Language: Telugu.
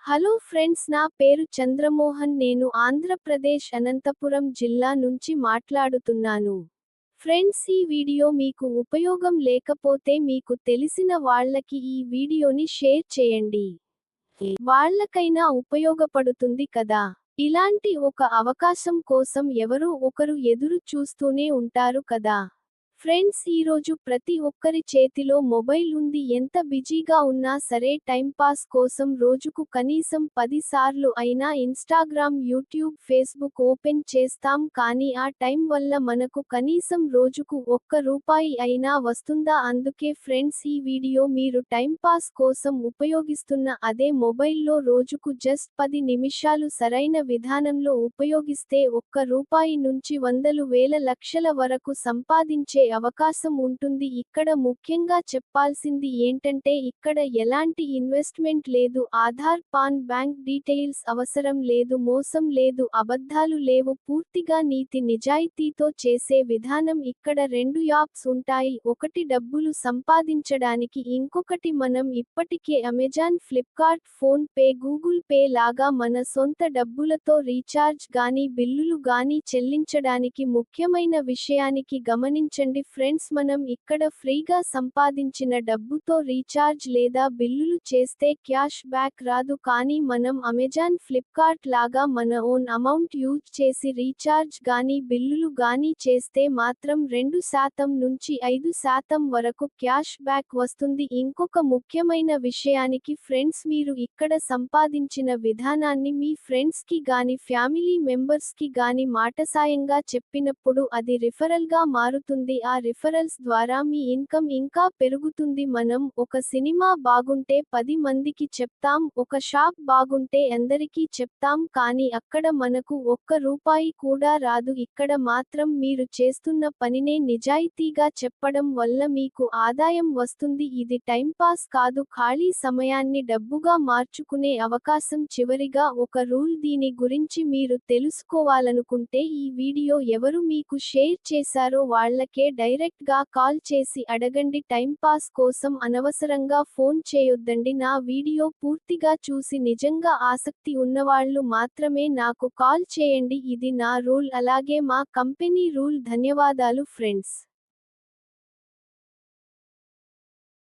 హలో ఫ్రెండ్స్, నా పేరు చంద్రమోహన్. నేను ఆంధ్రప్రదేశ్ అనంతపురం జిల్లా నుంచి మాట్లాడుతున్నాను. ఫ్రెండ్స్, ఈ వీడియో మీకు ఉపయోగం లేకపోతే మీకు తెలిసిన వాళ్ళకి ఈ వీడియోని షేర్ చేయండి. వాళ్ళకైనా ఉపయోగపడుతుంది కదా. ఇలాంటి ఒక అవకాశం కోసం ఎవరో ఒకరు ఎదురు చూస్తూనే ఉంటారు కదా. ఫ్రెండ్స్, ఈరోజు ప్రతి ఒక్కరి చేతిలో మొబైల్ ఉంది. ఎంత బిజీగా ఉన్నా సరే టైంపాస్ కోసం రోజుకు కనీసం 10 సార్లు అయినా ఇన్స్టాగ్రామ్, యూట్యూబ్, ఫేస్బుక్ ఓపెన్ చేస్తాం. కానీ ఆ టైం వల్ల మనకు కనీసం రోజుకు ₹1 అయినా వస్తుందా? అందుకే ఫ్రెండ్స్, ఈ వీడియో మీరు టైంపాస్ కోసం ఉపయోగిస్తున్న అదే మొబైల్లో రోజుకు జస్ట్ 10 నిమిషాలు సరైన విధానంలో ఉపయోగిస్తే ₹1 నుంచి వందలు వేల లక్షల వరకు సంపాదించే అవకాశం ఉంటుంది. ఇక్కడ ముఖ్యంగా చెప్పాల్సింది ఏంటంటే ఇక్కడ ఎలాంటి ఇన్వెస్ట్మెంట్ లేదు, ఆధార్, పాన్, బ్యాంక్ డీటెయిల్స్ అవసరం లేదు, మోసం లేదు, అబద్ధాలు లేవు, పూర్తిగా నీతి నిజాయితీతో చేసే విధానం. ఇక్కడ 2 యాప్స్ ఉంటాయి, ఒకటి డబ్బులు సంపాదించడానికి, ఇంకొకటి మనం ఇప్పటికే Amazon, Flipkart, phone pay, Google pay లాగా మన సొంత డబ్బులతో రీఛార్జ్ గానీ బిల్లులు గానీ చెల్లించడానికి. ముఖ్యమైన విషయానికి గమనించండి ఫ్రెండ్స్, మనం ఇక్కడ ఫ్రీగా సంపాదించిన డబ్బుతో రీఛార్జ్ లేదా బిల్లులు చేస్తే క్యాష్ బ్యాక్ రాదు. కానీ మనం అమెజాన్, ఫ్లిప్కార్ట్ లాగా మన ఓన్ అమౌంట్ యూజ్ చేసి రీఛార్జ్ గానీ బిల్లులు గానీ చేస్తే మాత్రం 2% నుంచి 5% వరకు క్యాష్ బ్యాక్ వస్తుంది. ఇంకొక ముఖ్యమైన విషయానికి ఫ్రెండ్స్, మీరు ఇక్కడ సంపాదించిన విధానాన్ని మీ ఫ్రెండ్స్ కి గానీ ఫ్యామిలీ మెంబర్స్ కి గానీ మాటసాయంగా చెప్పినప్పుడు అది రిఫరల్గా మారుతుంది. ఆ రిఫరల్స్ ద్వారా మీ ఇన్కమ్ ఇంకా పెరుగుతుంది. మనం ఒక సినిమా బాగుంటే 10 మందికి చెప్తాం, ఒక షాప్ బాగుంటే అందరికీ చెప్తాం. కానీ అక్కడ మనకు ₹1 కూడా రాదు. ఇక్కడ మాత్రం మీరు చేస్తున్న పనినే నిజాయితీగా చెప్పడం వల్ల మీకు ఆదాయం వస్తుంది. ఇది టైంపాస్ కాదు, ఖాళీ సమయాన్ని డబ్బుగా మార్చుకునే అవకాశం. చివరిగా ఒక రూల్, దీని గురించి మీరు తెలుసుకోవాలనుకుంటే ఈ వీడియో ఎవరు మీకు షేర్ చేశారో వాళ్ళకే డైరెక్ట్ గా కాల్ చేసి అడగండి. టైంపాస్ కోసం అనవసరంగా ఫోన్ చేయొద్దండి. నా వీడియో పూర్తిగా చూసి నిజంగా ఆసక్తి ఉన్నవాళ్లు మాత్రమే నాకు కాల్ చేయండి. ఇది నా రూల్, అలాగే మా కంపెనీ రూల్. ధన్యవాదాలు ఫ్రెండ్స్.